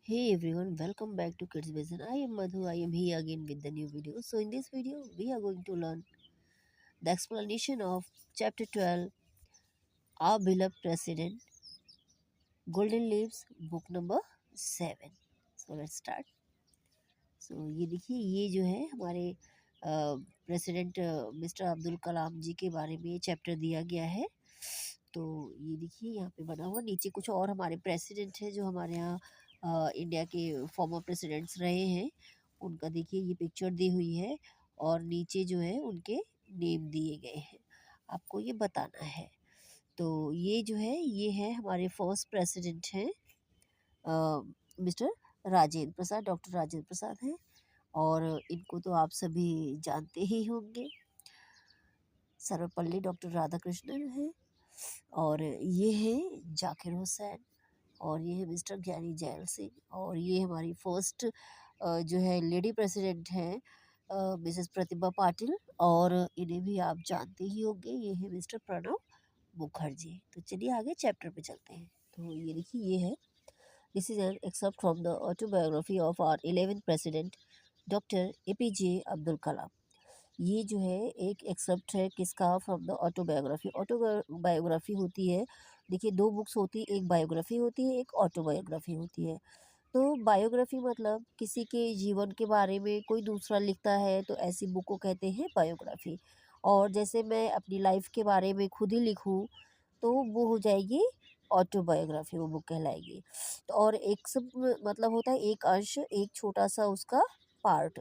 Hey everyone, welcome back to Kids Vision. I am Madhu. I am here again with the new video. So in this video, we are going to learn the explanation of chapter 12, Our Beloved President, Golden Leaves, book number 7. So let's start. So ये देखिए, ये जो है हमारे president mister Abdul Kalam जी के बारे में ये चैप्टर दिया गया है। तो ये देखिए यहाँ पे बना हुआ, नीचे कुछ और हमारे प्रेसिडेंट हैं जो हमारे यहाँ इंडिया के फॉर्मर प्रेसिडेंट्स रहे हैं, उनका देखिए ये पिक्चर दी हुई है और नीचे जो है उनके नेम दिए गए हैं, आपको ये बताना है। तो ये जो है ये है हमारे फर्स्ट प्रेसिडेंट हैं, मिस्टर राजेंद्र प्रसाद, डॉक्टर राजेंद्र प्रसाद हैं और इनको तो आप सभी जानते ही होंगे। सर्वपल्ली डॉक्टर राधाकृष्णन हैं और ये हैं जाकिर हुसैन और ये है मिस्टर ज्ञानी जैल सिंह और ये हमारी फर्स्ट जो है लेडी प्रेसिडेंट हैं मिसेस प्रतिभा पाटिल और इन्हें भी आप जानते ही होंगे, ये है मिस्टर प्रणब मुखर्जी। तो चलिए आगे चैप्टर पे चलते हैं। तो ये देखिए ये है, this is an except from the autobiography of our 11th president doctor APJ Abdul Kalam. ये जो है एक एक्सेप्ट है किसका, फ्रॉम द ऑटोबायोग्राफी। ऑटोबायोग्राफी होती है, देखिए दो बुक्स होती है, एक बायोग्राफी होती है, एक ऑटोबायोग्राफी होती है। तो बायोग्राफी मतलब किसी के जीवन के बारे में कोई दूसरा लिखता है तो ऐसी बुक को कहते हैं बायोग्राफी। और जैसे मैं अपनी लाइफ के बारे में खुद ही लिखूं तो वो हो जाएगी ऑटोबायोग्राफी, वो बुक कहलाएगी। तो और एक सब मतलब होता है एक अंश, एक छोटा सा उसका पार्ट।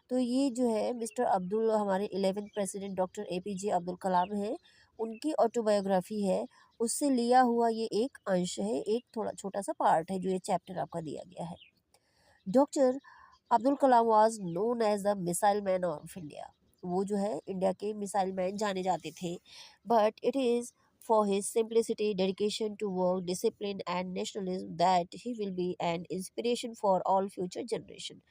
तो ये जो है मिस्टर अब्दुल, हमारे 11th president doctor APJ Abdul Kalam हैं, उनकी ऑटोबायोग्राफी है, उससे लिया हुआ ये एक अंश है, एक थोड़ा छोटा सा पार्ट है जो ये चैप्टर आपका दिया गया है। Doctor Abdul Kalam was known as the missile man of India. वो जो है इंडिया के मिसाइल मैन जाने जाते थे, but it is for his simplicity, dedication to work, discipline and nationalism that he will be an inspiration for all future generation.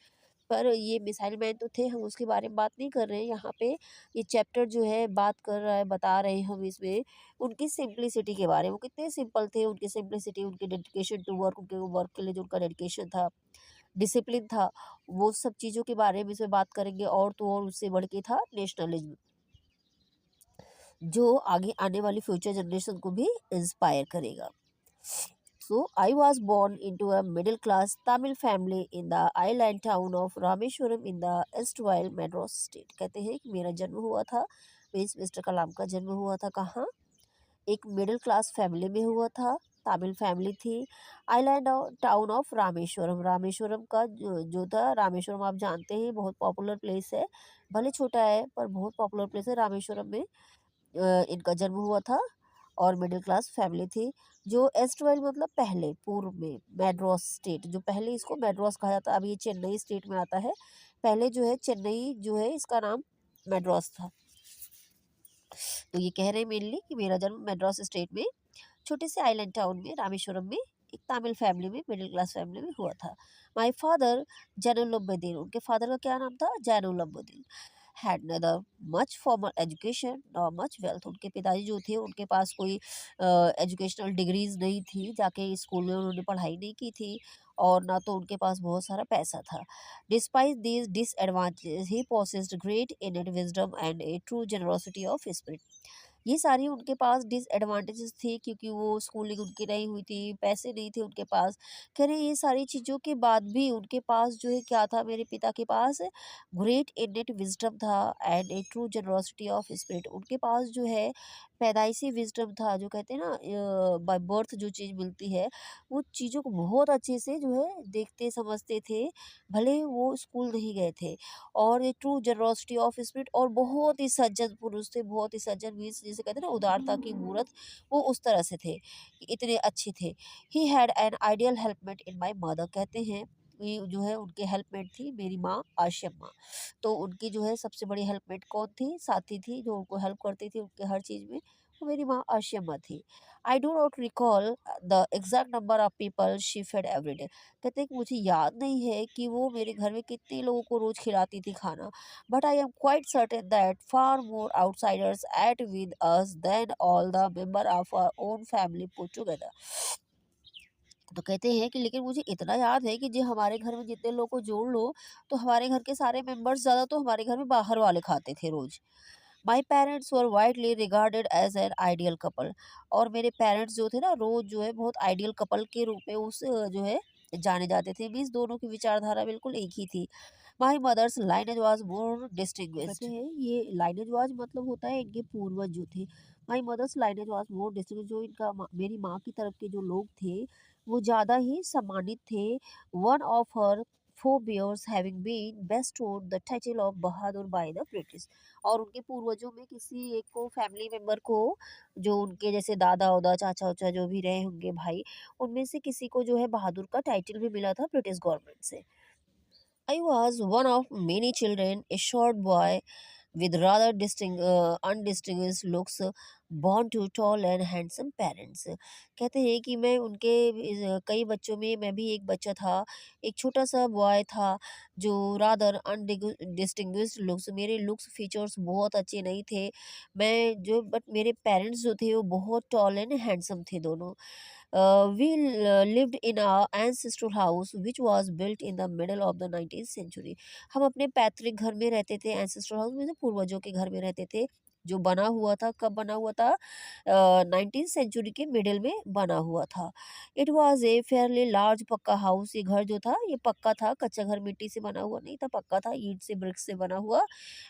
पर ये missile man तो थे, हम उसके बारे में बात नहीं कर रहे हैं यहाँ पे। ये चैप्टर जो है बात कर रहा है, बता रहे हैं हम इसमें उनकी सिंप्लिसिटी के बारे में। वो कितने सिंपल थे, उनकी सिंप्लिसिटी, उनकी डेडिकेशन टू वर्क, उनके वर्क के लिए जो उनका डेडिकेशन था, डिसिप्लिन था, वो सब चीज़ों के बारे में इसमें बात करेंगे। और तो और उससे बढ़ के था नेशनलिज्म, जो आगे आने वाली फ्यूचर जनरेशन को भी इंस्पायर करेगा। So I was born into a middle class Tamil family in the island town of Rameshwaram in the erstwhile Madras state। कहते हैं कि मेरा जन्म हुआ था, मीन्स मिस्टर कलाम का जन्म हुआ था कहाँ, एक मिडिल क्लास फैमिली में हुआ था, तमिल फैमिली थी। Island town of Rameswaram, Rameswaram का जो था, रामेश्वरम आप जानते हैं बहुत पॉपुलर प्लेस है, भले छोटा है पर बहुत पॉपुलर प्लेस है। रामेश्वरम में इनका जन्म हुआ था और मिडिल क्लास फैमिली थी। जो एस्टवाइल मतलब पहले, पूर्व में, मैड्रॉस स्टेट, जो पहले इसको मैड्रॉस कहा जाता, अब ये चेन्नई स्टेट में आता है। पहले जो है चेन्नई जो है इसका नाम मैड्रॉस था। तो ये कह रहे हैं मेनली कि मेरा जन्म मैड्रॉस स्टेट में छोटे से आइलैंड टाउन में रामेश्वरम में एक तमिल फैमिली में, मिडिल क्लास फैमिली में हुआ था। माय फादर जैनुलब्बुद्दीन, उनके फादर का क्या नाम था, जैनुलब्बुद्दीन, हैड नदर much formal education nor much wealth. उनके पिताजी जो थे उनके पास कोई एजुकेशनल डिग्रीज नहीं थी, जाके स्कूल में उन्होंने पढ़ाई नहीं की थी और ना तो उनके पास बहुत सारा पैसा था। Despite these disadvantages he possessed great inner wisdom and A true generosity of spirit. ये सारी उनके पास डिसएडवांटेजेस थे क्योंकि वो स्कूलिंग उनकी नहीं हुई थी, पैसे नहीं थे उनके पास। कह रहे ये सारी चीज़ों के बाद भी उनके पास जो है क्या था, मेरे पिता के पास ग्रेट इनेट विजडम था and A true generosity of spirit. उनके पास जो है पैदाइशी विजडम था, जो कहते हैं ना बाय बर्थ जो चीज़ मिलती है, वो चीज़ों को बहुत अच्छे से जो है देखते समझते थे, भले वो स्कूल नहीं गए थे। और ये ट्रू जनरोसिटी ऑफ स्पिरिट, और बहुत ही सज्जन पुरुष थे, बहुत ही सज्जन मीन्स जिसे कहते हैं ना उदारता की मूरत, वो उस तरह से थे कि इतने अच्छे थे। He had an ideal helpmate in my mother, कहते हैं ये जो है उनके हेल्पमेट थी मेरी माँ आशिमा। तो उनकी जो है सबसे बड़ी हेल्पमेट कौन थी, साथी थी जो उनको हेल्प करती थी उनके हर चीज़ में, वो मेरी माँ आशिमा थी। I do not recall the exact number of people she fed every day. कहते हैं कि मुझे याद नहीं है कि वो मेरे घर में कितने लोगों को रोज़ खिलाती थी खाना, but I am quite certain that far more outsiders ate with us than all the member of our own family put together. तो कहते हैं कि लेकिन मुझे इतना याद है कि जो हमारे घर में जितने लोग को जोड़ लो, तो हमारे घर के सारे मेंबर्स ज़्यादा तो हमारे घर में बाहर वाले खाते थे रोज़। My parents were widely regarded as an ideal couple. और मेरे पेरेंट्स जो थे ना रोज़ जो है बहुत आइडियल कपल के रूप में उस जो है जाने जाते थे। मीन्स दोनों की विचारधारा बिल्कुल एक ही थी। My mother's lineage was more distinguished. कहते हैं ये लाइनेज वॉज मतलब होता है इनके पूर्वज जो थे। My mother's lineage was more distinguished, जो मेरी माँ की तरफ के जो लोग थे वो ज़्यादा ही सम्मानित थे। One of her forebears having been bestowed the title of Bahadur by the British। और उनके पूर्वजों में किसी एक को फैमिली मेंबर को, जो उनके जैसे दादा ओदा चाचा उचा जो भी रहे होंगे भाई, उनमें से किसी को जो है बहादुर का टाइटल भी मिला था ब्रिटिश गवर्नमेंट से। I was one of many children, a short boy with rather undistinguished looks, born to tall and handsome parents। कहते हैं कि मैं उनके कई बच्चों में मैं भी एक बच्चा था, एक छोटा सा बॉय था जो रादर अनडिस्टिंग्विश्ड लुक्स, मेरे लुक्स फीचर्स बहुत अच्छे नहीं थे। मैं जो बट मेरे पेरेंट्स जो थे वो बहुत टॉल एंड हैंडसम थे दोनों। We lived in our ancestral house which was built in the middle of the 19th century। हम अपने पैतृक घर में रहते थे, एंसेस्ट्रल हाउस में, जो पूर्वजों के घर में रहते थे, जो बना हुआ था, कब बना हुआ था, 19th सेंचुरी के मिडिल में बना हुआ था। It was a fairly large पक्का हाउस। ये घर जो था ये पक्का था, कच्चा घर मिट्टी से बना हुआ नहीं था, पक्का था, ईंट से ब्रिक्स से बना हुआ,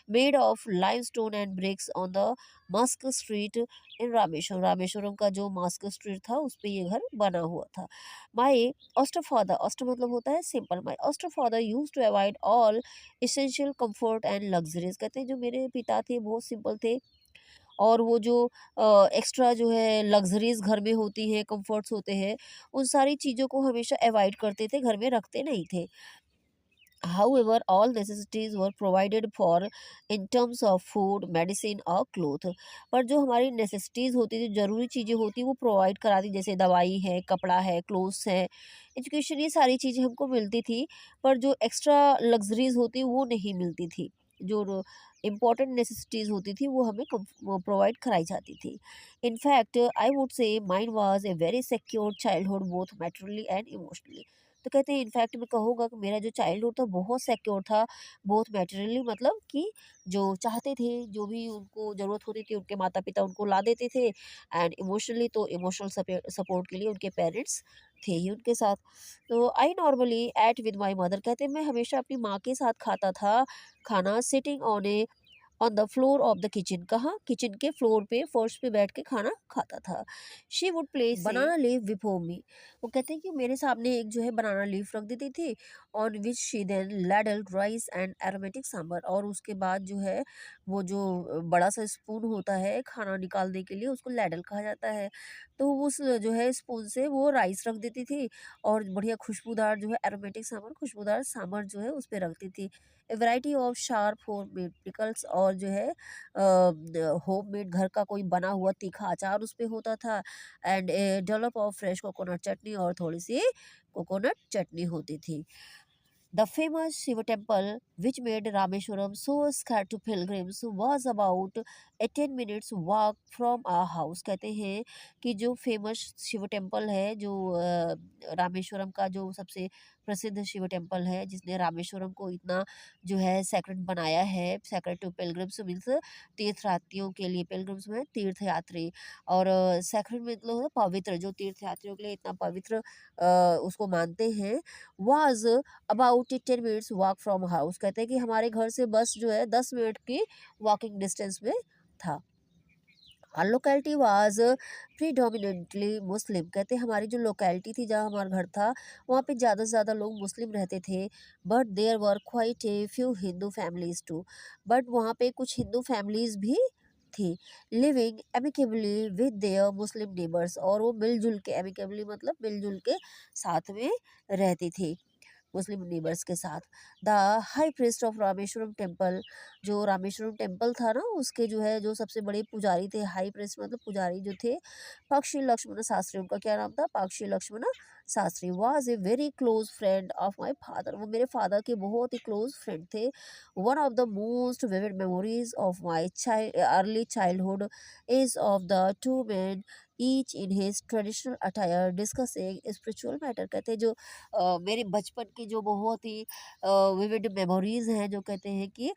made of limestone and bricks on the mosque street in Rameswaram. Rameswaram का जो मस्क स्ट्रीट था उस पे ये घर बना हुआ था। माई ऑस्टर फादर, ऑस्टर मतलब होता है simple, my austere father used to avoid all essential comfort and luxuries. कहते हैं जो मेरे पिता थे बहुत सिंपल थे, और वो जो एक्स्ट्रा जो है लग्जरीज घर में होती है, कंफर्ट्स होते हैं, उन सारी चीज़ों को हमेशा अवॉइड करते थे, घर में रखते नहीं थे। However, all necessities were provided for in terms of food, medicine और cloth। पर जो हमारी नेसेसिटीज़ होती थी, ज़रूरी चीज़ें होती वो प्रोवाइड करा दी, जैसे दवाई है, कपड़ा है, क्लोथ्स है, एजुकेशन, ये सारी चीज़ें हमको मिलती थी। पर जो एक्स्ट्रा लग्जरीज होती वो नहीं मिलती थी। जो इम्पोर्टेंट नेसेसिटीज़ होती थी वो हमें प्रोवाइड कराई जाती थी। In fact I would say mine was a very secure childhood both materially and emotionally. तो कहते हैं इनफैक्ट मैं कहूँगा कि मेरा जो चाइल्डहुड था बहुत सिक्योर था, बहुत मैटेरियली, मतलब कि जो चाहते थे, जो भी उनको ज़रूरत होती थी उनके माता पिता उनको ला देते थे, एंड इमोशनली तो इमोशनल सपोर्ट के लिए उनके पेरेंट्स थे ही उनके साथ। तो I normally ate with my mother. कहते हैं मैं हमेशा अपनी माँ के साथ खाता था खाना, sitting on the floor of the kitchen. कहाँ? किचन के फ्लोर पे, फर्श पे बैठ के खाना खाता था। She would place banana leaf before me. वो कहते हैं कि मेरे सामने एक जो है बनाना लीफ रख देती थी, on which she then ladled rice and aromatic sambar. और उसके बाद जो है वो जो बड़ा सा स्पून होता है खाना निकालने के लिए, उसको लैडल कहा जाता है। तो उस जो है स्पून से वो राइस रख देती थी, और बढ़िया खुशबूदार जो है एरोमेटिक सांबर, खुशबूदार सांबर जो है उस पर रखती थी। ए variety of sharp home made pickles, और जो है होम मेड घर का कोई बना हुआ तीखा अचार उस पे होता था, and a dollop of fresh coconut chutney, और थोड़ी सी कोकोनट चटनी होती थी। The famous Shiva temple, which made Rameshwaram so scared to pilgrims, was about a 10 minutes walk from our house। कहते हैं कि जो फेमस शिव टेम्पल है, जो रामेश्वरम का जो सबसे प्रसिद्ध शिव टेम्पल है, जिसने रामेश्वरम को इतना जो है सेक्रेट बनाया है, सेक्रेट टू पिलग्रिम्स मीन्स तीर्थयात्रियों के लिए, पिलग्रिम्स में तीर्थयात्री, और सेक्रेट मतलब होता है पवित्र, जो तीर्थयात्रियों के लिए इतना पवित्र उसको मानते हैं। Was about 10 minutes walk from house. कहते हैं कि हमारे घर से बस जो है 10 मिनट की वॉकिंग डिस्टेंस में था। our locality was predominantly मुस्लिम। कहते हैं हमारी जो लोकेलिटी थी, जहाँ हमारा घर था, वहाँ पे ज़्यादा से ज़्यादा लोग मुस्लिम रहते थे। But there were quite a few Hindu families too. But वहाँ पे कुछ हिंदू फैमिलीज भी थी, living amicably with their Muslim neighbours. और वो मिलजुल के, एमिकेबली मतलब मिलजुल के साथ में रहती थी मुस्लिम नेबर्स के साथ। The high priest of Rameswaram temple, जो रामेश्वरम टेम्पल था ना, उसके जो है जो सबसे बड़े पुजारी थे, हाई प्रीस्ट मतलब पुजारी जो थे, पक्षी लक्ष्मण शास्त्री। उनका क्या नाम था? पक्षी Lakshman Shastri was a very close friend of my father. वो मेरे father के बहुत ही close friend थे. One of the most vivid memories of my early childhood is of the two men, each in his traditional attire, discussing spiritual matter. कहते हैं जो मेरे बचपन की जो बहुत ही विविड मेमोरीज हैं, जो कहते हैं कि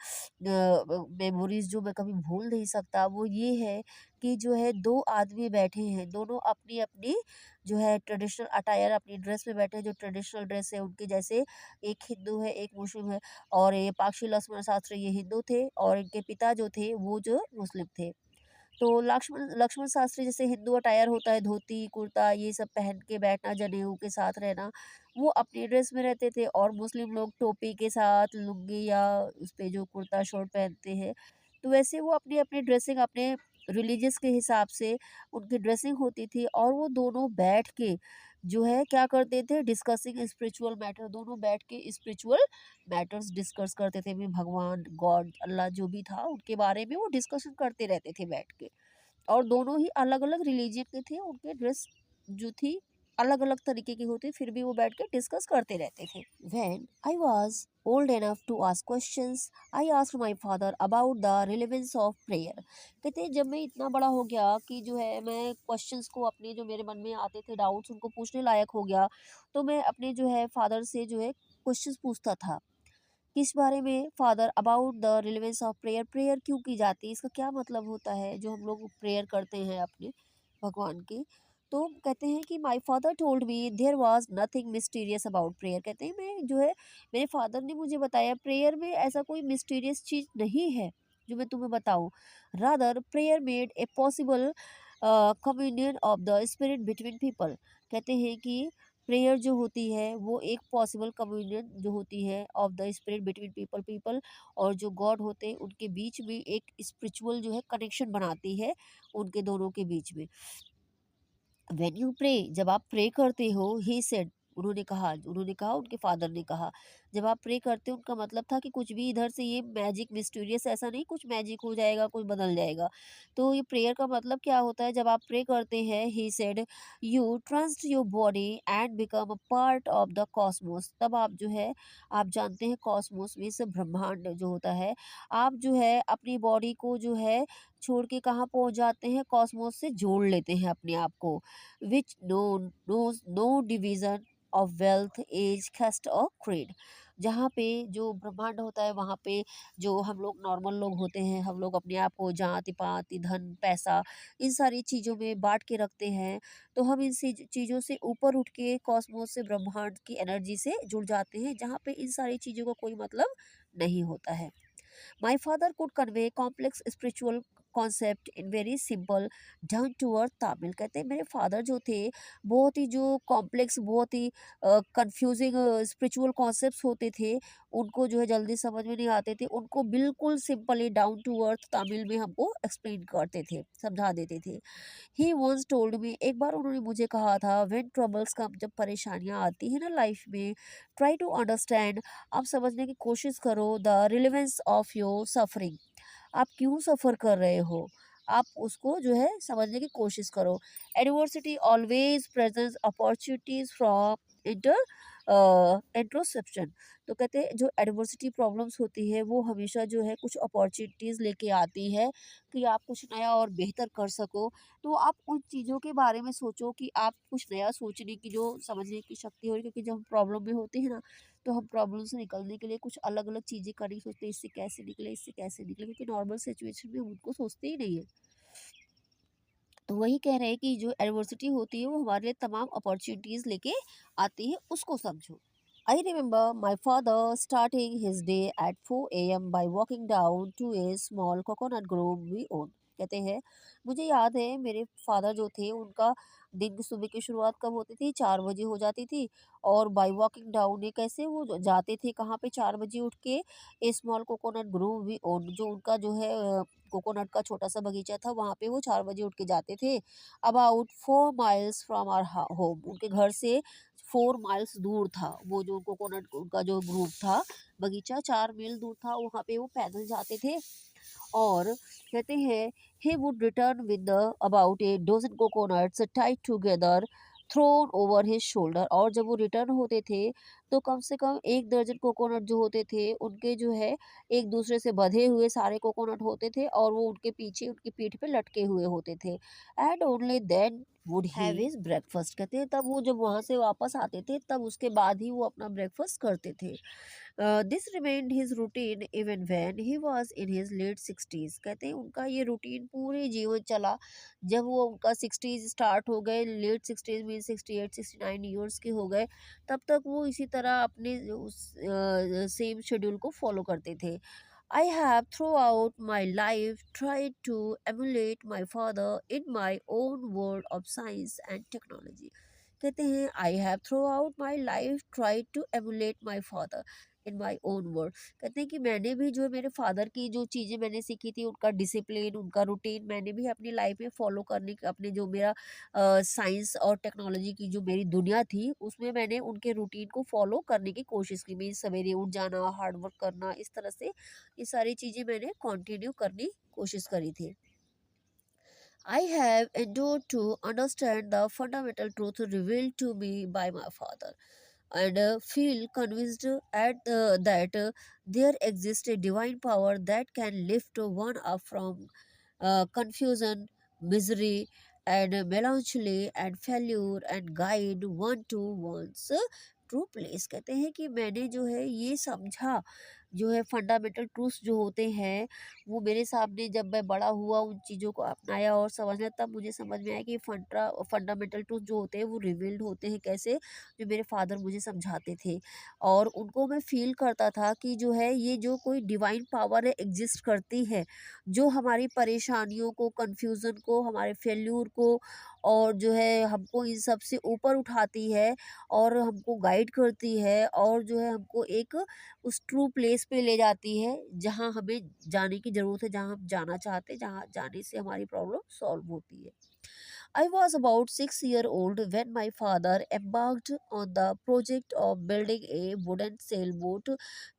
मेमोरीज जो मैं कभी भूल नहीं सकता, वो ये है कि जो है दो आदमी बैठे हैं, दोनों अपनी अपनी जो है ट्रेडिशनल अटायर, अपनी ड्रेस में बैठे हैं, जो ट्रेडिशनल ड्रेस है उनकी, जैसे एक हिंदू है एक मुस्लिम है, और ये पाक्षी लक्ष्मण शास्त्री ये हिंदू थे और इनके पिता जो थे वो जो मुस्लिम थे। तो लक्ष्मण लक्ष्मण शास्त्री जैसे हिंदू अटायर होता है, धोती कुर्ता ये सब पहन के बैठना, जनेऊ के साथ रहना, वो अपनी ड्रेस में रहते थे, और मुस्लिम लोग टोपी के साथ लुंगी या उस पे जो कुर्ता शॉर्ट पहनते हैं। तो वैसे वो अपनी अपनी ड्रेसिंग अपने रिलीजियस के हिसाब से उनकी ड्रेसिंग होती थी, और वो दोनों बैठ के जो है क्या करते थे, डिस्कसिंग स्पिरिचुअल मैटर, दोनों बैठ के स्पिरिचुअल मैटर्स डिस्कस करते थे, भी भगवान गॉड अल्लाह जो भी था उनके बारे में वो डिस्कशन करते रहते थे बैठ के। और दोनों ही अलग-अलग रिलीजन के थे, उनके ड्रेस जो थी अलग-अलग तरीके की होती, फिर भी वो बैठ के डिस्कस करते रहते थे। When I was old enough to ask questions, I asked my father about the relevance of prayer. कहते हैं जब मैं इतना बड़ा हो गया कि जो है मैं क्वेश्चंस को अपने जो मेरे मन में आते थे डाउट्स उनको पूछने लायक हो गया, तो मैं अपने जो है फादर से जो है क्वेश्चंस पूछता था। किस बारे में? Father, about the relevance of prayer, prayer क्यों की जाती है, इसका क्या मतलब होता है जो हम लोग प्रेयर करते हैं अपने भगवान की। तो कहते हैं कि my father told me there was nothing mysterious about prayer. कहते हैं मैं जो है मेरे फादर ने मुझे बताया प्रेयर में ऐसा कोई मिस्टीरियस चीज़ नहीं है जो मैं तुम्हें बताऊं। Rather prayer made a possible communion of the spirit between people. कहते हैं कि प्रेयर जो होती है वो एक पॉसिबल कम्युनियन जो होती है of the spirit between people, people और जो गॉड होते हैं उनके बीच में एक स्पिरिचुअल जो है कनेक्शन बनाती है उनके दोनों के बीच में। व्हेन यू प्रे, जब आप प्रे करते हो, ही सेड, उन्होंने कहा उनके फादर ने कहा, जब आप प्रे करते हो उनका मतलब था कि कुछ भी इधर से ये मैजिक मिस्टीरियस ऐसा नहीं कुछ मैजिक हो जाएगा कुछ बदल जाएगा। तो ये प्रेयर का मतलब क्या होता है, जब आप प्रे करते हैं, he said, you trust your body and become a part of the Cosmos. तब आप जो है आप जानते हैं कॉस्मोस में से ब्रह्मांड जो होता है, आप जो है अपनी बॉडी को जो है छोड़ के कहाँ पहुंच जाते हैं, कॉस्मोस से जोड़ लेते हैं अपने आप को, which knows no division of wealth, age, caste और creed। जहाँ पे जो ब्रह्मांड होता है वहाँ पे जो हम लोग नॉर्मल लोग होते हैं, हम लोग अपने आप को जाति पाति धन पैसा इन सारी चीज़ों में बांट के रखते हैं। तो हम इन चीज़ों से ऊपर उठ के कॉस्मोस से ब्रह्मांड की एनर्जी से जुड़ जाते हैं, जहाँ पे इन सारी चीज़ों का कोई मतलब नहीं होता है। My father could convey complex spiritual concept in very simple down to earth Tamil. कहते हैं मेरे फादर जो थे बहुत ही जो कॉम्प्लेक्स बहुत ही कंफ्यूजिंग स्पिरिचुअल कॉन्सेप्ट्स होते थे, उनको जो है जल्दी समझ में नहीं आते थे, उनको बिल्कुल सिंपली डाउन टू अर्थ तामिल में हमको एक्सप्लेन करते थे, समझा देते थे। ही वंस टोल्ड मी, एक बार उन्होंने मुझे कहा था, व्हेन ट्रबल्स कम, जब परेशानियां आती है ना लाइफ में, ट्राई टू अंडरस्टैंड, आप समझने की कोशिश करो, the relevance of your suffering, आप क्यों सफ़र कर रहे हो, आप उसको जो है समझने की कोशिश करो। Adversity always presents opportunities from inter introspection. तो कहते हैं जो एडवर्सिटी प्रॉब्लम्स होती है वो हमेशा जो है कुछ अपॉर्चुनिटीज़ लेके आती है कि आप कुछ नया और बेहतर कर सको। तो आप उन चीज़ों के बारे में सोचो कि आप कुछ नया सोचने की जो समझने की शक्ति हो रही, क्योंकि जब हम प्रॉब्लम में होते हैं ना, तो हम प्रॉब्लम से निकलने के लिए कुछ अलग अलग चीज़ें करने सोचते हैं, इससे कैसे निकले इससे कैसे निकले, क्योंकि नॉर्मल सिचुएशन में हम उनको सोचते ही नहीं है। तो वही कह रहे हैं कि जो एडवर्सिटी होती है वो हमारे लिए तमाम अपॉर्चुनिटीज़ लेके आती है, उसको समझो। I remember my father starting his day at 4 a.m. by walking down to a small coconut grove we own। कहते हैं मुझे याद है मेरे फादर जो थे उनका दिन की सुबह की शुरुआत कब होती थी, 4 बजे हो जाती थी। और बाय वॉकिंग डाउन ये कैसे वो जाते थे कहाँ पे, 4 बजे उठ के a small coconut grove we own, जो उनका जो है कोकोनट का छोटा सा बगीचा था वहाँ पे वो 4 बजे उठ के जाते थे। About 4 miles from our home, उनके घर से 4 माइल्स दूर था वो जो कोकोनट का जो ग्रुप था, बगीचा 4 मील दूर था, वहाँ पे वो पैदल जाते थे। और कहते हैं he would return with the about a dozen coconuts tied together thrown over his shoulder. और जब वो रिटर्न होते थे तो कम से कम 1 दर्जन कोकोनट जो होते थे उनके जो है एक दूसरे से बंधे हुए सारे कोकोनट होते थे और वो उनके पीछे उनकी पीठ पे लटके हुए होते थे। And only then would have his breakfast. कहते हैं तब वो जब वहां से वापस आते थे तब उसके बाद ही वो अपना ब्रेकफास्ट करते थे। This remained his routine even when he was in his late 60s। कहते हैं उनका ये रूटीन पूरे जीवन चला। जब वो उनका 60s स्टार्ट हो गए, लेट 60s में 68 69 ईयर्स के हो गए, तब तक वो इसी तरह अपने उस सेम शेड्यूल को फॉलो करते थे। I have throughout my life tried to emulate my father in my own world of science and technology। कहते हैं I have throughout my life tried to emulate my father in my own world। कहते हैं कि मैंने भी जो है मेरे फादर की जो चीज़ें मैंने सीखी थी, उनका डिसिप्लिन, उनका रूटीन मैंने भी अपनी लाइफ में फॉलो करने का, अपने जो मेरा साइंस और टेक्नोलॉजी की जो मेरी दुनिया थी उसमें मैंने उनके रूटीन को फॉलो करने की कोशिश की। मीन्स सवेरे उठ जाना, हार्ड वर्क करना, इस तरह से ये सारी चीज़ें मैंने कंटिन्यू करनी कोशिश करी थी। I have endured to understand the fundamental truth revealed to me by my father, and feel convinced that there exists a divine power that can lift one up from confusion, misery, and melancholy, and failure, and guide one to one's true place. कहते हैं कि मैंने जो है ये समझा, जो है फंडामेंटल ट्रूथ्स जो होते हैं वो मेरे सामने जब मैं बड़ा हुआ, उन चीज़ों को अपनाया और समझा, तब मुझे समझ में आया कि फंडामेंटल ट्रूथ जो होते हैं वो रिवील्ड होते हैं कैसे, जो मेरे फादर मुझे समझाते थे। और उनको मैं फ़ील करता था कि जो है ये जो कोई डिवाइन पावर है एग्ज़िस्ट करती है, जो हमारी परेशानियों को, कन्फ्यूज़न को, हमारे फेल्यूर को और जो है हमको इन सब से ऊपर उठाती है और हमको गाइड करती है और जो है हमको एक उस ट्रू प्लेस पे ले जाती है जहाँ हमें जाने की ज़रूरत है, जहाँ हम जाना चाहते हैं, जहाँ जाने से हमारी प्रॉब्लम सॉल्व होती है। I was about 6 years old when my father embarked on the project of building a wooden sailboat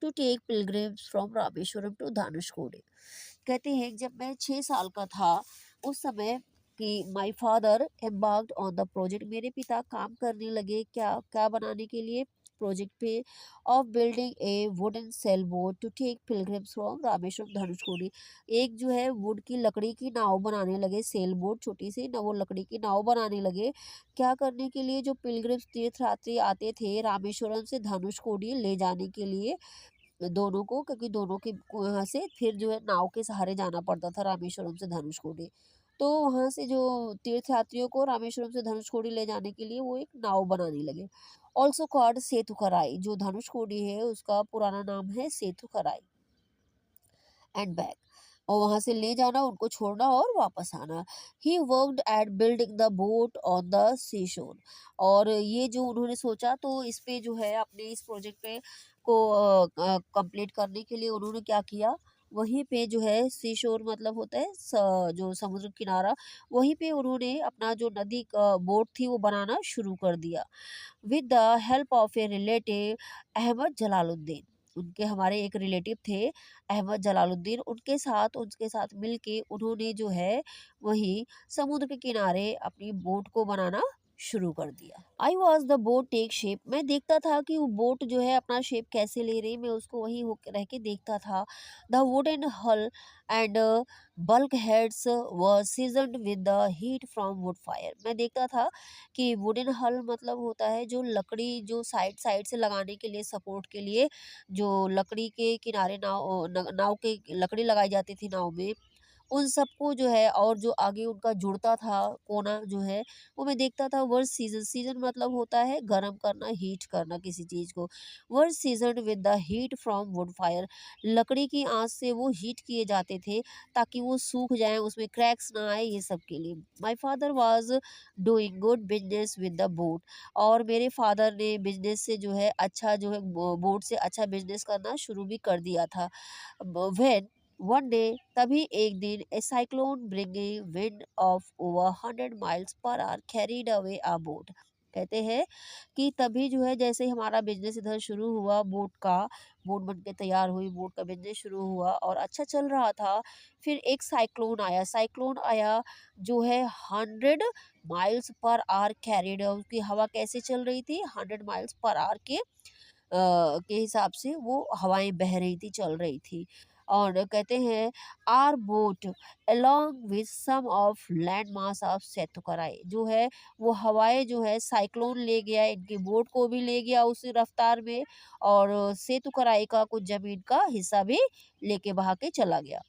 to take pilgrims from Rameshwaram to Dhanushkodi। कहते हैं जब मैं 6 साल का था उस समय कि my father embarked on the project, मेरे पिता काम करने लगे क्या क्या बनाने के लिए, प्रोजेक्ट पे, of building a wooden sail boat to take pilgrims from Rameswaram Dhanushkodi. एक जो है वुड की लकड़ी की नाव बनाने लगे, सेल बोट छोटी सी ना, वो लकड़ी की नाव बनाने लगे क्या करने के लिए, जो पिलग्रिम्स तीर्थयात्री आते थे रामेश्वरम से धनुषकोडी ले जाने के लिए दोनों को, क्योंकि दोनों के यहाँ से फिर जो है नाव के सहारे जाना पड़ता था रामेश्वरम से धनुषकोडी। तो वहाँ से जो तीर्थयात्रियों को रामेश्वरम से धनुषकोडी ले जाने के लिए वो एक नाव बनाने लगे। ऑल्सो कॉल्ड सेतुखराई, जो धनुषकोडी है उसका पुराना नाम है सेतुखराई एंड बैक। और वहाँ से ले जाना, उनको छोड़ना और वापस आना। He worked at building the boat on the sea shore. और ये जो उन्होंने सोचा तो इस पे जो है अपने इस प्रोजेक्ट पे को कंप्लीट करने के लिए उन्होंने क्या किया, वहीं पे जो है सी शोर मतलब होता है जो समुद्र किनारा, वहीं पे उन्होंने अपना जो नदी का बोट थी वो बनाना शुरू कर दिया with the help of a relative Ahmad Jalaluddin. उनके हमारे एक रिलेटिव थे अहमद जलालुद्दीन, उनके साथ मिलके उन्होंने जो है वहीं समुद्र के किनारे अपनी बोट को बनाना शुरू कर दिया। I was the boat take shape. मैं देखता था कि वो बोट जो है अपना शेप कैसे ले रही, मैं उसको वहीं होकर रह के देखता था। द वुडन हल and bulk heads were seasoned with the heat from wood fire. मैं देखता था कि वुडन हल मतलब होता है जो लकड़ी जो साइड साइड से लगाने के लिए, सपोर्ट के लिए जो लकड़ी के किनारे नाव के लकड़ी लगाई जाती थी नाव में, उन सबको जो है और जो आगे उनका जुड़ता था कोना जो है वो मैं देखता था। वर्स सीजन, सीजन मतलब होता है गर्म करना, हीट करना किसी चीज़ को। Was season with the heat from wood fire, लकड़ी की आंच से वो हीट किए जाते थे ताकि वो सूख जाएं, उसमें क्रैक्स ना आए, ये सब के लिए। My father was doing good business with the boat. और मेरे फादर ने बिजनेस से जो है अच्छा जो है बोट से अच्छा बिजनेस करना शुरू भी कर दिया था। व्हेन वन डे, तभी एक दिन, a cyclone bringing wind of over 100 miles per hour carried away a boat. कहते हैं कि तभी जो है जैसे ही हमारा बिजनेस इधर शुरू हुआ, बोट बन के तैयार हुई, बोट का बिजनेस शुरू हुआ और अच्छा चल रहा था। फिर एक साइक्लोन आया जो है 100 माइल्स पर आवर कैरिड, उसकी हवा कैसे चल रही थी, 100 माइल्स पर आवर के हिसाब से वो हवाएं बह रही थी, चल रही थी। और कहते हैं our boat along with some of land mass of Sethukarai, जो है वो हवाएं जो है साइक्लोन ले गया, इनकी बोट को भी ले गया उसी रफ्तार में, और सेतुकराई का कुछ जमीन का हिस्सा भी लेके बहा के चला गया।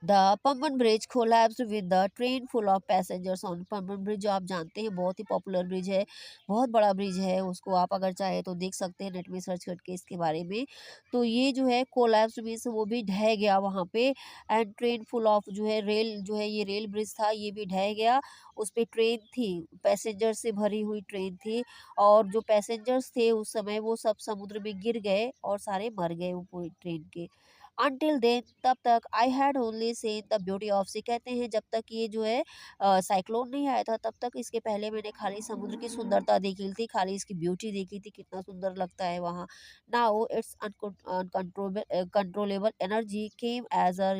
The Pamban bridge collapsed with the train full of passengers on. Pamban bridge जो आप जानते हैं बहुत ही पॉपुलर ब्रिज है, बहुत बड़ा ब्रिज है, उसको आप अगर चाहे तो देख सकते हैं नेट में सर्च करके इसके बारे में। तो ये जो है कोलैप्स मीन्स वो भी ढह गया वहाँ पे। एंड ट्रेन फुल ऑफ जो है रेल, जो है ये रेल ब्रिज था, ये भी ढह गया। उस पे ट्रेन थी, पैसेंजर से भरी हुई ट्रेन थी, और जो पैसेंजर्स थे उस समय वो सब समुद्र में गिर गए और सारे मर गए वो पूरी ट्रेन के। अनटिल देन, तब तक I had only seen the beauty of sea, कहते हैं जब तक ये जो है साइक्लोन नहीं आया था तब तक इसके पहले मैंने खाली समुद्र की सुंदरता देखी थी, खाली इसकी ब्यूटी देखी थी, कितना सुंदर लगता है वहाँ। Now its uncontrollable energy came as a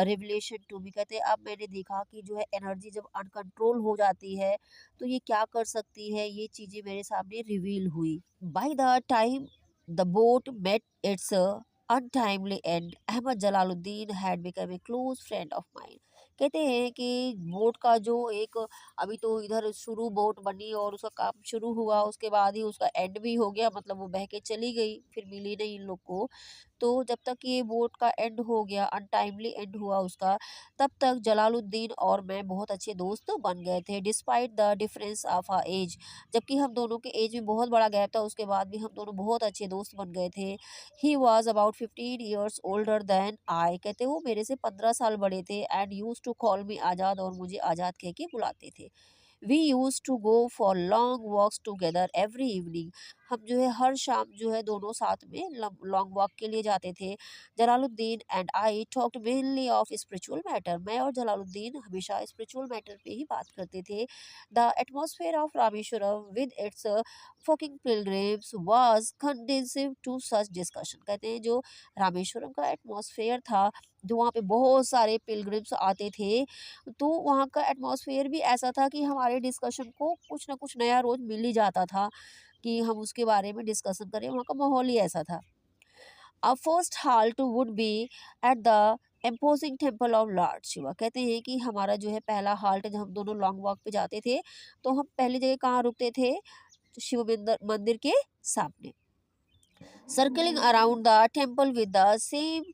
revelation to me, कहते हैं अब मैंने देखा कि जो है एनर्जी जब अनकंट्रोल हो जाती है तो ये क्या कर सकती है, ये चीज़ें मेरे सामने रिवील हुई। By the time the boat met its untimely end, Ahmad Jalaluddin had become a close friend of mine। कहते हैं कि बोट का जो एक, अभी तो इधर शुरू बोट बनी और उसका काम शुरू हुआ, उसके बाद ही उसका एंड भी हो गया, मतलब वो बह के चली गई, फिर मिली नहीं इन लोग को। तो जब तक ये बोट का एंड हो गया, अनटाइमली एंड हुआ उसका, तब तक जलालुद्दीन और मैं बहुत अच्छे दोस्त बन गए थे, despite the difference of our age. जबकि हम दोनों के एज में बहुत बड़ा गैप था, उसके बाद भी हम दोनों बहुत अच्छे दोस्त बन गए थे। He was about 15 years older than I, कहते वो मेरे से 15 साल बड़े थे। And use to call me Azad, और मुझे आज़ाद कह के बुलाते थे। We use to go for long walks together every evening, हम जो है हर शाम जो है दोनों साथ में लॉन्ग वॉक के लिए जाते थे। Jalaluddin and I talked mainly of spiritual matter, मैं और जलालुद्दीन हमेशा स्पिरिचुअल मैटर पे ही बात करते थे। The atmosphere of Rameswaram with its flocking pilgrims was conducive to such discussion, कहते हैं जो रामेश्वरम का एटमॉस्फेयर था, जो वहाँ पे बहुत सारे पिलग्रिम्स आते थे, तो वहाँ का एटमॉस्फेयर भी ऐसा था कि हमारे डिस्कशन को कुछ ना कुछ नया रोज मिल ही जाता था कि हम उसके बारे में डिस्कशन करें, वहाँ का माहौल ही ऐसा था। Our first halt would be at the imposing temple of Lord Shiva, कहते हैं कि हमारा जो है पहला हाल्ट, जब हम दोनों लॉन्ग वॉक पे जाते थे तो हम पहली जगह कहाँ रुकते थे, तो शिव मंदिर मंदिर के सामने। Circling around the temple with the same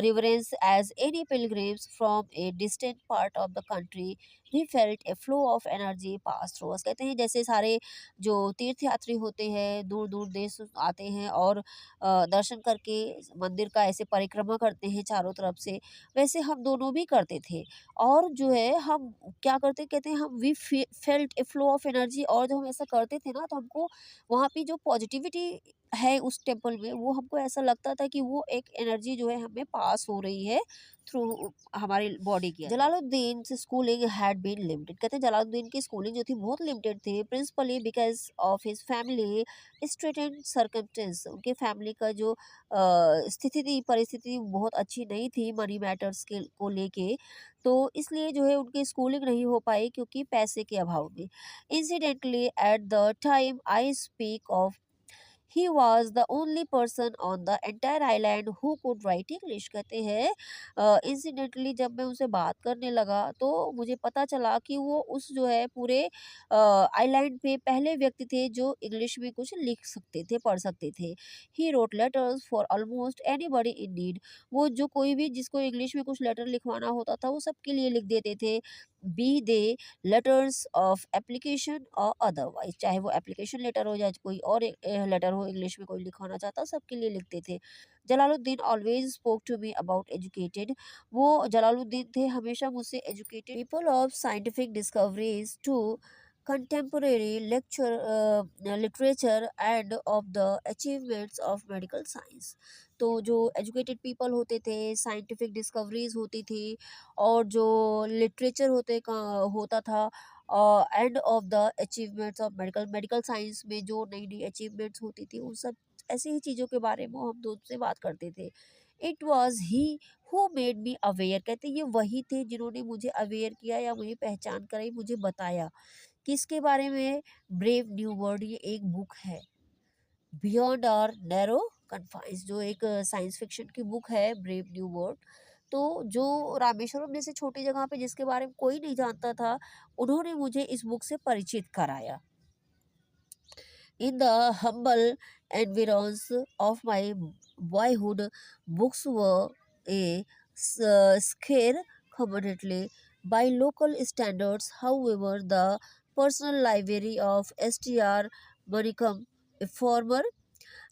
reverence as any pilgrims from a distant part of the country, we felt a flow of energy pass through us, कहते हैं जैसे सारे जो तीर्थ यात्री होते हैं दूर दूर देश आते हैं और दर्शन करके मंदिर का ऐसे परिक्रमा करते हैं चारों तरफ से, वैसे हम दोनों भी करते थे। और जो है हम क्या करते, कहते हैं हम we felt a flow of energy, और जब हम ऐसा करते थे ना तो हमको वहाँ पे जो पॉजिटिविटी है उस टेम्पल में, वो हमको ऐसा लगता था कि वो एक एनर्जी जो है हमें पास हो रही है थ्रू हमारी बॉडी की। Jalaluddin schooling had been limited, कहते हैं जलालुद्दीन की स्कूलिंग जो थी बहुत लिमिटेड थी, principally because of his family straitened circumstances, उनके फैमिली का जो स्थिति थी, परिस्थिति बहुत अच्छी नहीं थी मनी मैटर्स के को लेके, तो इसलिए जो है उनकी स्कूलिंग नहीं हो पाई क्योंकि पैसे के अभाव में। Incidentally at the time I speak of, he was the only person on the entire island who could write English, कहते हैं इंसिडेंटली जब मैं उनसे बात करने लगा तो मुझे पता चला कि वो उस जो है पूरे आइलैंड पे पहले व्यक्ति थे जो इंग्लिश में कुछ लिख सकते थे, पढ़ सकते थे। He wrote letters for almost anybody in need, वो जो कोई भी जिसको इंग्लिश में कुछ लेटर लिखवाना होता था वो सबके लिए लिख देते थे। Be they letters of application और अदरवाइज, चाहे वो एप्लीकेशन लेटर हो या कोई और लेटर हो, इंग्लिश में कोई लिखवाना चाहता सबके लिए लिखते थे। Jalaluddin always spoke to me about educated, वो जलालुद्दीन थे हमेशा मुझसे educated people of scientific discoveries to contemporary lecture literature and of the achievements of medical science। तो जो एजुकेटेड पीपल होते थे, साइंटिफिक डिस्कवरीज होती थी, और जो लिटरेचर होता था, end of the achievements of medical science में जो नई नई अचीवमेंट्स होती थी उन सब ऐसी ही चीज़ों के बारे में हम दोस्त से बात करते थे। It was he who made me aware, कहते ये वही थे जिन्होंने मुझे अवेयर किया या मुझे पहचान कराई, मुझे बताया। किसके बारे में? ब्रेव न्यू वर्ल्ड, ये एक बुक है। बियॉन्ड आवर नैरो कन्फाइंस, जो एक साइंस फिक्शन की बुक है, ब्रेव न्यू वर्ल्ड। तो जो रामेश्वरम जैसे छोटी जगह पे जिसके बारे में कोई नहीं जानता था, उन्होंने मुझे इस बुक से परिचित कराया। In the humble environs of my boyhood, books were a scare commodity by local standards. However, the personal library of S.T.R. Manikam, a former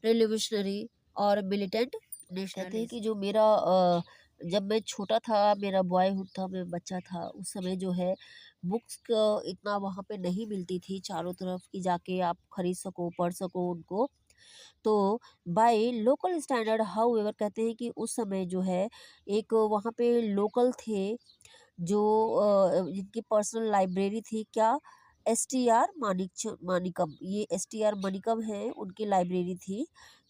revolutionary और मिलिटेंट कहते हैं कि जो मेरा जब मैं छोटा था, मेरा बॉयहुड था, मैं बच्चा था, उस समय जो है बुक्स इतना वहाँ पे नहीं मिलती थी चारों तरफ कि जाके आप खरीद सको, पढ़ सको उनको। तो बाय लोकल स्टैंडर्ड हाउएवर, कहते हैं कि उस समय जो है एक वहाँ पे लोकल थे जो जिनकी पर्सनल लाइब्रेरी थी, क्या? एस.टी.आर. मानिकम, ये एस.टी.आर. मनिकम है, उनकी लाइब्रेरी थी।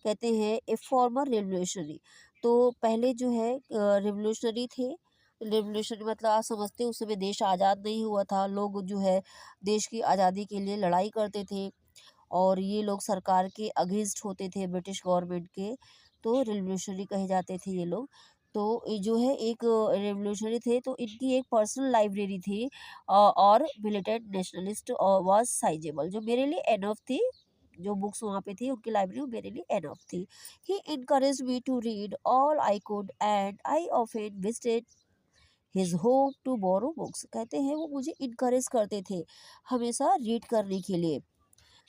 कहते हैं ए फॉर्मर रेवोल्यूशनरी, तो पहले जो है रेवोल्यूशनरी थे। रेवोल्यूशनरी मतलब आप समझते हैं उस समय देश आज़ाद नहीं हुआ था, लोग जो है देश की आज़ादी के लिए लड़ाई करते थे और ये लोग सरकार के अगेंस्ट होते थे, ब्रिटिश गवर्नमेंट के, तो रेवोल्यूशनरी कहे जाते थे ये लोग। तो ये जो है एक रेवोल्यूशनरी थे, तो इनकी एक पर्सनल लाइब्रेरी थी और मिलिटेंट नेशनलिस्ट वाज साइजेबल, जो मेरे लिए एनफ थी। जो बुक्स वहाँ पे थी उनकी लाइब्रेरी, वो मेरे लिए एनफ थी। He encourage me to read all I could and I often visited his home to borrow books, कहते हैं वो मुझे इनकरेज करते थे हमेशा रीड करने के लिए।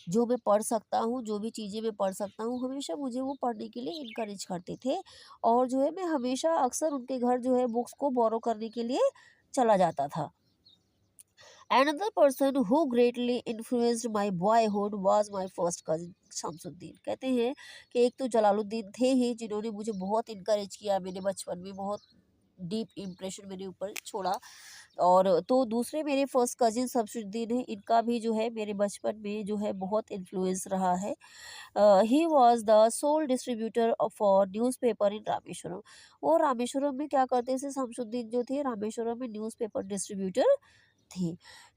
जो मैं पढ़ सकता हूँ, जो भी चीज़ें मैं पढ़ सकता हूँ, हमेशा मुझे वो पढ़ने के लिए इनकरेज करते थे। और जो है मैं हमेशा अक्सर उनके घर जो है बुक्स को बोरो करने के लिए चला जाता था। Another person who greatly influenced my boyhood was my first cousin Shamsuddin, कहते हैं कि एक तो जलालुद्दीन थे ही जिन्होंने मुझे बहुत इनकरेज किया, मेरे बचपन में बहुत डीप इम्प्रेशन मेरे ऊपर छोड़ा। और तो दूसरे मेरे फर्स्ट कजिन शमसुद्दीन हैं, इनका भी जो है मेरे बचपन में जो है बहुत इन्फ्लुएंस रहा है। He was the soul distributor for newspaper इन रामेश्वरम, वो रामेश्वरम में क्या करते थे, शमसुद्दीन जो थे रामेश्वरम में न्यूज़पेपर डिस्ट्रीब्यूटर थे।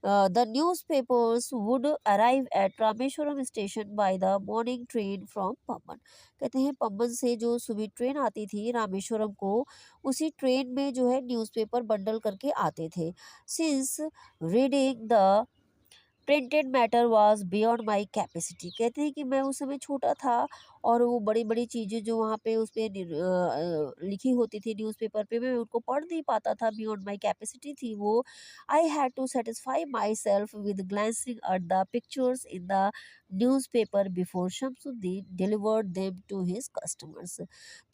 The newspapers would arrive at Rameswaram station by the morning train from Pamban, कहते हैं पम्बन से जो सुबह ट्रेन आती थी रामेश्वरम को, उसी ट्रेन में जो है न्यूज़पेपर बंडल करके आते थे। Since reading the printed matter was beyond my capacity, कहते हैं कि मैं उस समय छोटा था और वो बड़ी बड़ी चीज़ें जो वहाँ पे उस पे लिखी होती थी न्यूज़पेपर पे, मैं उनको पढ़ नहीं पाता था, बियॉन्ड माय कैपेसिटी थी वो। I had to satisfy myself with glancing at the pictures in the newspaper before Shamsuddin delivered them to his customers,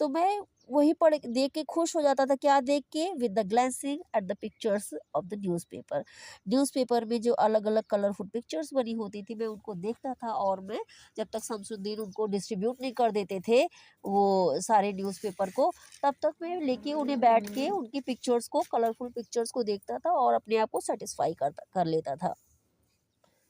तो मैं वही पढ़ देख के खुश हो जाता था, क्या देख के? With the glancing at the pictures of the newspaper, newspaper में जो अलग-अलग कलरफुल पिक्चर्स बनी होती थी, मैं उनको देखता था। और मैं जब तक शमसुद्दीन उनको डिस्ट्रीब्यूट नहीं कर देते थे, वो सारे न्यूज़पेपर को, तब तक मैं लेके उन्हें बैठ के उनकी पिक्चर्स को, कलरफुल पिक्चर्स को देखता था और अपने आप को सैटिस्फाई कर लेता था।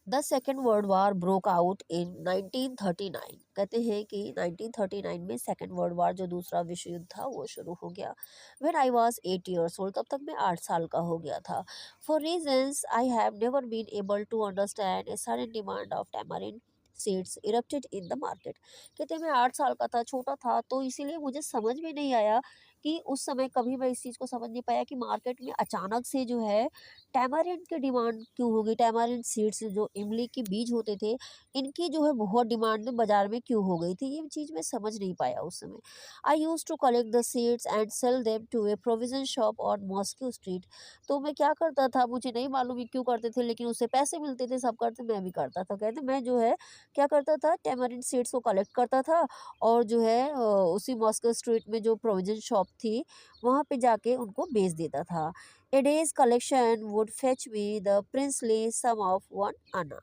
The second world war broke out in 1939, कहते हैं कि 1939 में सेकेंड वर्ल्ड वार, जो दूसरा विश्व युद्ध था, वो शुरू हो गया। When I was 8 years old, तब तक मैं 8 साल का हो गया था। For reasons I have never been able to understand a sudden demand of tamarind seeds erupted in the market, कहते हैं मैं 8 साल का था, छोटा था, तो इसीलिए मुझे समझ में नहीं आया कि उस समय कभी मैं इस चीज़ को समझ नहीं पाया कि मार्केट में अचानक से जो है टैमारिंड की डिमांड क्यों होगी, टैमारिंड सीड्स जो इमली के बीज होते थे, इनकी जो है बहुत डिमांड बाजार में क्यों हो गई थी, ये चीज़ मैं समझ नहीं पाया उस समय। I use to collect the seeds and sell them to a provision shop on mosque street, तो मैं क्या करता था, मुझे नहीं मालूम ये क्यों करते थे, लेकिन उससे पैसे मिलते थे, सब करते, मैं भी करता था। कहते मैं जो है क्या करता था, टैमारिंड सीड्स को कलेक्ट करता था और जो है उसी मॉस्को स्ट्रीट में जो प्रोविजन शॉप थी, वहाँ पे जाके उनको बेच देता था। A day's collection would fetch me the princely sum of 1 आना,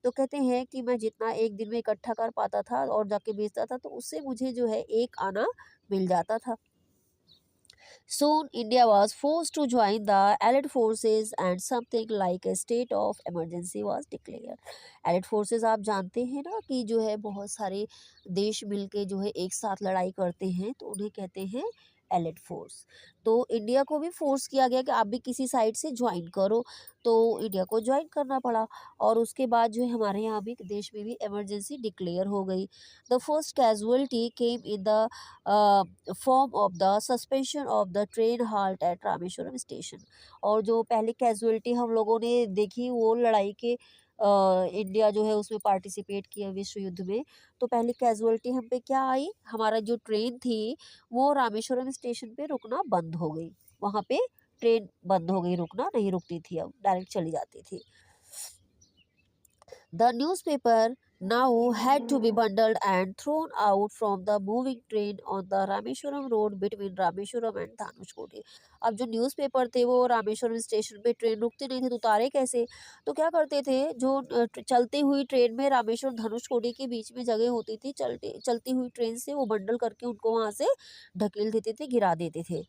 तो कहते हैं कि मैं जितना एक दिन में इकट्ठा कर पाता था और जाके बेचता था, तो उससे मुझे जो है 1 आना मिल जाता था। Soon, India was forced to join the Allied forces and something like a state of emergency was declared. Allied forces आप जानते हैं ना कि जो है बहुत सारे देश मिलके जो है एक साथ लड़ाई करते हैं तो उन्हें कहते हैं एलिड फोर्स। तो इंडिया को भी फोर्स किया गया कि आप भी किसी साइड से ज्वाइन करो, तो इंडिया को ज्वाइन करना पड़ा। और उसके बाद जो है हमारे यहाँ भी देश में भी इमरजेंसी डिक्लेयर हो गई। The first casualty came in the form of the suspension of the train halt at Rameswaram station. और जो पहली कैजुअलिटी हम लोगों ने देखी वो लड़ाई के इंडिया जो है उसमें पार्टिसिपेट किया विश्व युद्ध में। तो पहली कैजुअलिटी हम पे क्या आई, हमारा जो ट्रेन थी वो रामेश्वरम स्टेशन पे रुकना बंद हो गई। वहाँ पे ट्रेन बंद हो गई, रुकना नहीं रुकती थी, अब डायरेक्ट चली जाती थी। The newspaper now had to be bundled and thrown out from the moving train on the Rameshwaram road between Rameshwaram and Dhanushkodi। अब जो न्यूज़पेपर थे वो रामेश्वरम स्टेशन पे ट्रेन रुकती नहीं थी तो उतारे कैसे? तो क्या करते थे, जो चलती हुई ट्रेन में रामेश्वरम धनुषकोडी के बीच में जगह होती थी, चलती हुई ट्रेन से वो बंडल करके उनको वहाँ से ढकेल देते थे, गिरा देते थे।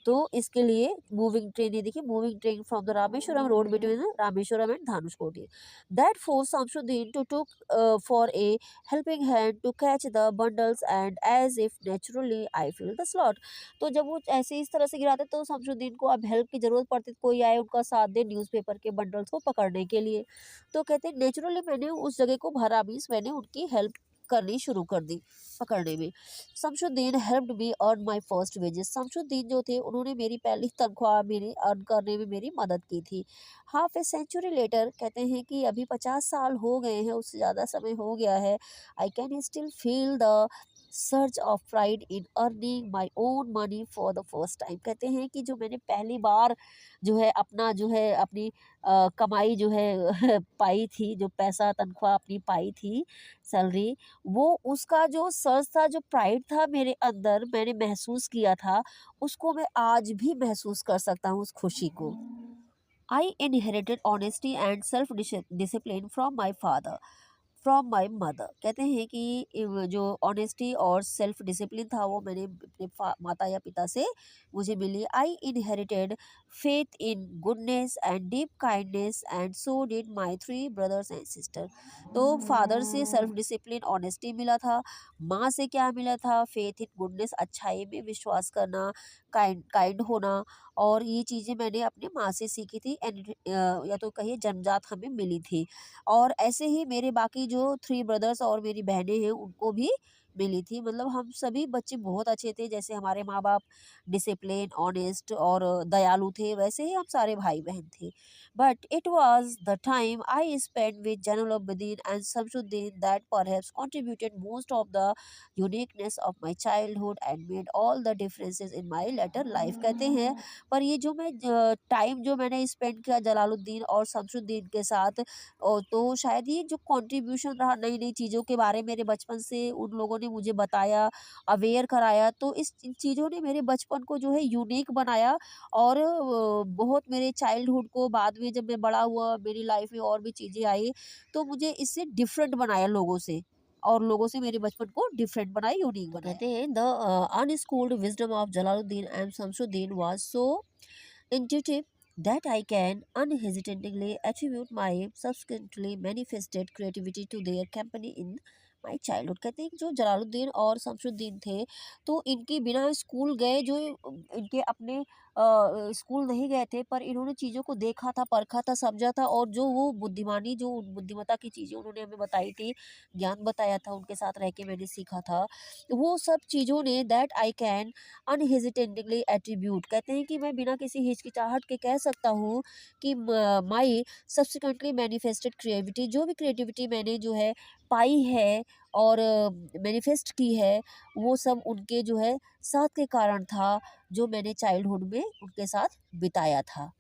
तो इसके लिए मूविंग ट्रेन, ये देखिए, moving train from the Rameswaram road between Rameswaram and Dhanushkodi, that force Shamsuddin to took for a helping hand to catch the bundles and as if naturally I fill the slot. तो जब वो ऐसे इस तरह से गिराते तो शमशुद्दीन को अब हेल्प की जरूरत पड़ती, कोई आए उनका साथ दे न्यूज़पेपर के बंडल्स को पकड़ने के लिए। तो कहते नेचुरली मैंने उस जगह को भरा, मीन्स मैंने उनकी हेल्प करनी शुरू कर दी पकड़ने में। Shamsuddin helped me earn my first wages. Shamsuddin जो थे उन्होंने मेरी पहली तनख्वाह मेरी अर्न करने में मेरी मदद की थी। हाफ ए सेंचुरी लेटर, कहते हैं कि अभी 50 साल हो गए हैं, उससे ज़्यादा समय हो गया है। I can still feel the search of pride in earning my own money for the first time. कहते हैं कि जो मैंने पहली बार जो है अपना जो है अपनी कमाई जो है पाई थी, जो पैसा तनख्वाह अपनी पाई थी, सैलरी, वो उसका जो सर्च था, जो प्राइड था मेरे अंदर मैंने महसूस किया था, उसको मैं आज भी महसूस कर सकता हूँ, उस खुशी को। आई inherited honesty and self discipline from my father, from my mother. कहते हैं कि जो ऑनेस्टी और सेल्फ डिसिप्लिन था वो मैंने अपने माता या पिता से मुझे मिली। I inherited faith in goodness and deep kindness and so did my 3 brothers and sister. तो फादर से सेल्फ डिसिप्लिन ऑनेस्टी मिला था, माँ से क्या मिला था, फेथ इन गुडनेस, अच्छाई में विश्वास करना, काइंड होना। और ये चीज़ें मैंने अपने माँ से सीखी थी एंड या तो कहिए जन्मजात हमें मिली थी। और ऐसे ही मेरे बाकी जो 3 ब्रदर्स और मेरी बहनें हैं उनको भी मिली थी। मतलब हम सभी बच्चे बहुत अच्छे थे, जैसे हमारे माँ बाप डिसिप्लिन, ऑनेस्ट और दयालु थे, वैसे ही हम सारे भाई बहन थे। But it was the time I spend with Jainulabdeen and Shamsuddin that perhaps contributed most of the uniqueness of my childhood and made all the differences in my later life. कहते हैं पर ये जो मैं टाइम जो मैंने स्पेंड किया जलालुद्दीन और शमसुद्दीन के साथ, तो शायद ये जो कंट्रीब्यूशन रहा, नई नई चीज़ों के बारे में मेरे बचपन से उन लोगों ने मुझे बताया, अवेयर कराया, तो इन चीज़ों ने मेरे बचपन को जो है यूनिक बनाया। और बहुत मेरे चाइल्डहुड को बाद में जब मैं बड़ा हुआ, मेरी लाइफ में और भी चीज़ें आई, तो मुझे इससे डिफरेंट बनाया लोगों से, और लोगों से मेरे बचपन को डिफरेंट बनाया, यूनिक बनाया। कहते हैं the unschooled wisdom of Jalaluddin and Shamsuddin was so intuitive that I can unhesitatingly attribute my subsequently manifested creativity to their company in my childhood। कहते हैं कि जो जलालुद्दीन और शमसुद्दीन थे, तो इनके बिना स्कूल गए, जो इनके अपने स्कूल नहीं गए थे, पर इन्होंने चीज़ों को देखा था, परखा था, समझा था, और जो वो बुद्धिमानी, जो बुद्धिमत्ता की चीज़ें उन्होंने हमें बताई थी, ज्ञान बताया था, उनके साथ रह के मैंने सीखा था, वो सब चीज़ों ने दैट आई कैन अनहेजिटेटिंगली एट्रीब्यूट, कहते हैं कि मैं बिना किसी हिचकिचाहट के कह सकता हूँ कि माई सब्सिक्वेंटली मैनिफेस्टेड क्रिएटिविटी, जो भी क्रिएटिविटी मैंने जो है पाई है और मैनिफेस्ट की है, वो सब उनके जो है साथ के कारण था, जो मैंने चाइल्डहुड में उनके साथ बिताया था।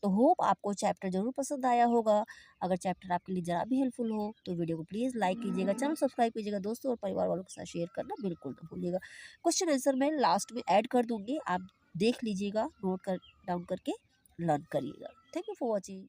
तो होप आपको चैप्टर ज़रूर पसंद आया होगा। अगर चैप्टर आपके लिए ज़रा भी हेल्पफुल हो तो वीडियो को प्लीज़ लाइक कीजिएगा, चैनल सब्सक्राइब कीजिएगा, दोस्तों और परिवार वालों के साथ शेयर करना बिल्कुल ना भूलिएगा। क्वेश्चन आंसर मैं लास्ट में ऐड कर दूँगी, आप देख लीजिएगा, नोट कर डाउन करके लर्न करिएगा। Thank you for watching.